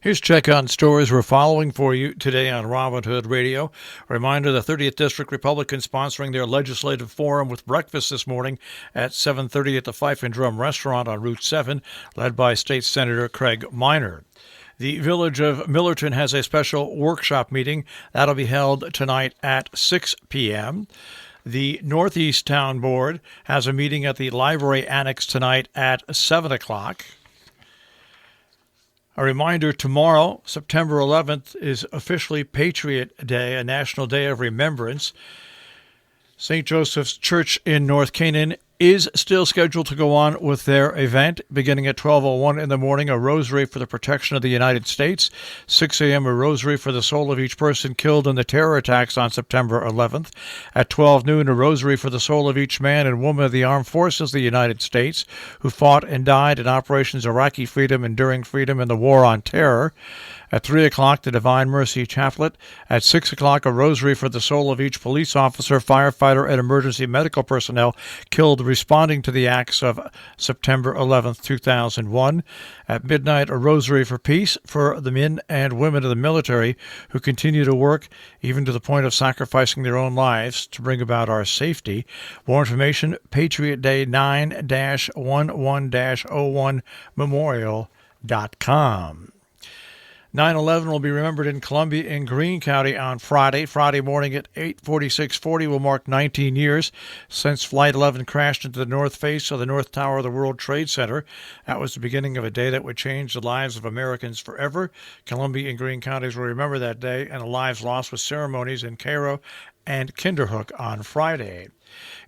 Here's check on stories we're following for you today on Robin Hood Radio. A reminder, the 30th District Republicans sponsoring their legislative forum with breakfast this morning at 7:30 at the Fife and Drum Restaurant on Route 7, led by State Senator Craig Minor. The Village of Millerton has a special workshop meeting. That'll be held tonight at 6 p.m. The Northeast Town Board has a meeting at the Library Annex tonight at 7 o'clock. A reminder, tomorrow, September 11th, is officially Patriot Day, a national day of remembrance. St. Joseph's Church in North Canaan is still scheduled to go on with their event, beginning at 12:01 in the morning, a rosary for the protection of the United States. 6 a.m., a rosary for the soul of each person killed in the terror attacks on September 11th. At 12 noon, a rosary for the soul of each man and woman of the armed forces of the United States who fought and died in Operations Iraqi Freedom, Enduring Freedom, and the War on Terror. At 3 o'clock, the Divine Mercy Chaplet. At 6 o'clock, a rosary for the soul of each police officer, firefighter, and emergency medical personnel killed responding to the acts of September 11, 2001. At midnight, a rosary for peace for the men and women of the military who continue to work, even to the point of sacrificing their own lives, to bring about our safety. More information, Patriot Day 9-11-01 Memorial.com. 9/11 will be remembered in Columbia and Greene County on Friday. Friday morning at 8:46:40 will mark 19 years since Flight 11 crashed into the north face of the North Tower of the World Trade Center. That was the beginning of a day that would change the lives of Americans forever. Columbia and Greene counties will remember that day and the lives lost with ceremonies in Cairo and Kinderhook on Friday.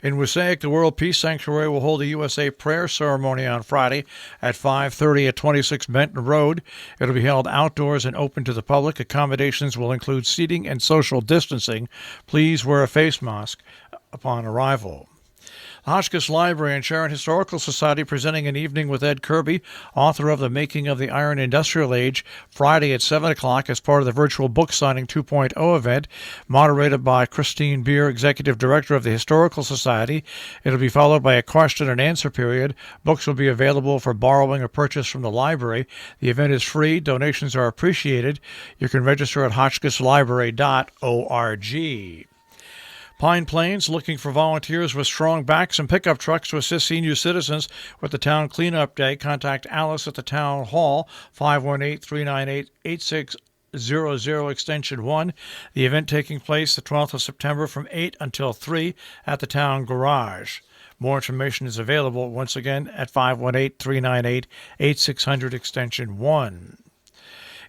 In Wassaic, the World Peace Sanctuary will hold a USA prayer ceremony on Friday at 5:30 at 26 Benton Road. It'll be held outdoors and open to the public. Accommodations will include seating and social distancing. Please wear a face mask upon arrival. The Hotchkiss Library and Sharon Historical Society presenting an evening with Ed Kirby, author of The Making of the Iron Industrial Age, Friday at 7 o'clock as part of the virtual book signing 2.0 event, moderated by Christine Beer, Executive Director of the Historical Society. It'll be followed by a question and answer period. Books will be available for borrowing or purchase from the library. The event is free. Donations are appreciated. You can register at hotchkisslibrary.org. Pine Plains looking for volunteers with strong backs and pickup trucks to assist senior citizens with the town cleanup day. Contact Alice at the town hall, 518-398-8600 extension 1. The event taking place the 12th of September from 8 until 3 at the town garage. More information is available once again at 518-398-8600 extension 1.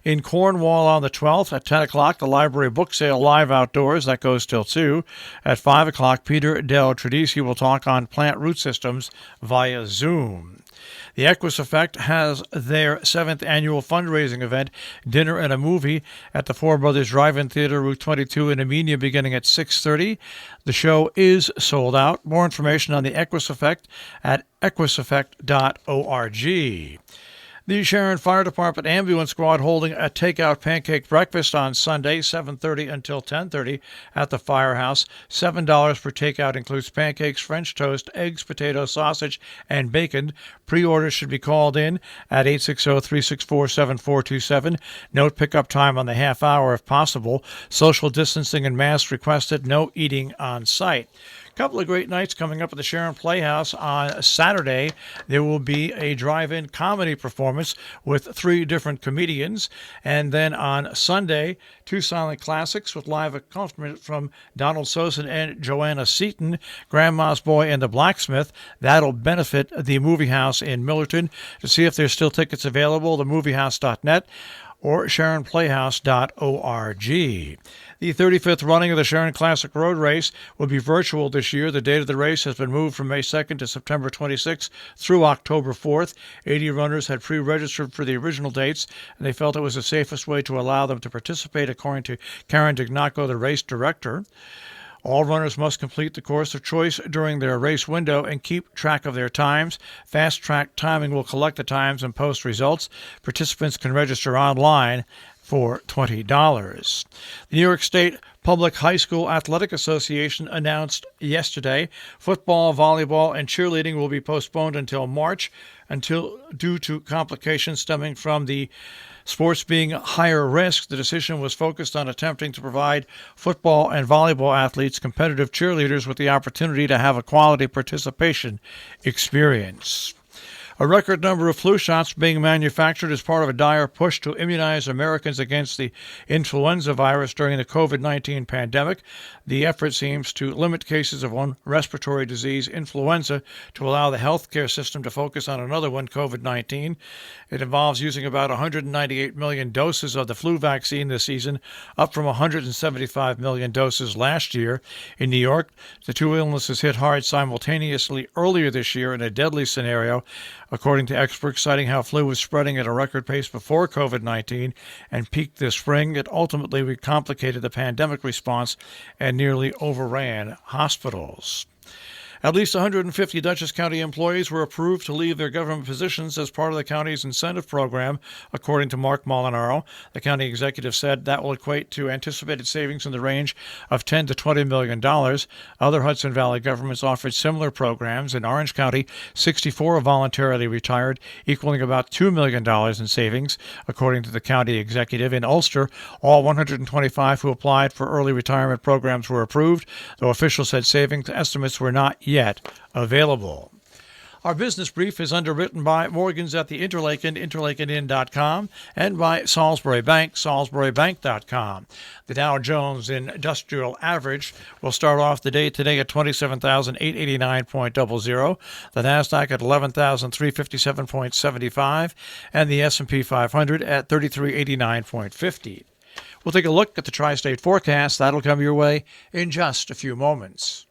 In Cornwall on the 12th at 10 o'clock, the library book sale live outdoors. That goes till 2. At 5 o'clock, Peter Del Tradici will talk on plant root systems via Zoom. The Equus Effect has their 7th annual fundraising event, Dinner and a Movie, at the Four Brothers Drive-In Theater, Route 22 in Amenia, beginning at 6:30. The show is sold out. More information on the Equus Effect at equuseffect.org. The Sharon Fire Department Ambulance Squad holding a takeout pancake breakfast on Sunday, 7:30 until 10:30 at the firehouse. $7 per takeout includes pancakes, French toast, eggs, potato, sausage, and bacon. Pre-orders should be called in at 860-364-7427. Note pickup time on the half hour if possible. Social distancing and masks requested. No eating on site. Couple of great nights coming up at the Sharon Playhouse. On Saturday, there will be a drive-in comedy performance with 3 different comedians. And then on Sunday, 2 silent classics with live accompaniment from Donald Sosin and Joanna Seaton, Grandma's Boy and the Blacksmith. That'll benefit the Movie House in Millerton. To see if there's still tickets available, themoviehouse.net or sharonplayhouse.org. The 35th running of the Sharon Classic Road Race will be virtual this year. The date of the race has been moved from May 2nd to September 26th through October 4th. 80 runners had pre-registered for the original dates, and they felt it was the safest way to allow them to participate, according to Karen Dignaco, the race director. All runners must complete the course of choice during their race window and keep track of their times. Fast Track Timing will collect the times and post results. Participants can register online for $20. The New York State Public High School Athletic Association announced yesterday football, volleyball, and cheerleading will be postponed until March due to complications stemming from the Sports being higher risk, the decision was focused on attempting to provide football and volleyball athletes competitive cheerleaders with the opportunity to have a quality participation experience. A record number of flu shots being manufactured as part of a dire push to immunize Americans against the influenza virus during the COVID-19 pandemic. The effort seems to limit cases of one respiratory disease, influenza, to allow the healthcare system to focus on another one, COVID-19. It involves using about 198 million doses of the flu vaccine this season, up from 175 million doses last year. In New York, the two illnesses hit hard simultaneously earlier this year in a deadly scenario, according to experts, citing how flu was spreading at a record pace before COVID-19 and peaked this spring. It ultimately complicated the pandemic response and nearly overran hospitals. At least 150 Dutchess County employees were approved to leave their government positions as part of the county's incentive program, according to Mark Molinaro. The county executive said that will equate to anticipated savings in the range of $10 to $20 million. Other Hudson Valley governments offered similar programs. In Orange County, 64 voluntarily retired, equaling about $2 million in savings, according to the county executive. In Ulster, all 125 who applied for early retirement programs were approved, though officials said savings estimates were not yet available. Our business brief is underwritten by Morgans at the Interlaken, interlakenin.com, and by Salisbury Bank, salisburybank.com. The Dow Jones Industrial Average will start off the day today at 27,889.00, the NASDAQ at 11,357.75, and the S&P 500 at 3389.50. We'll take a look at the tri-state forecast. That'll come your way in just a few moments.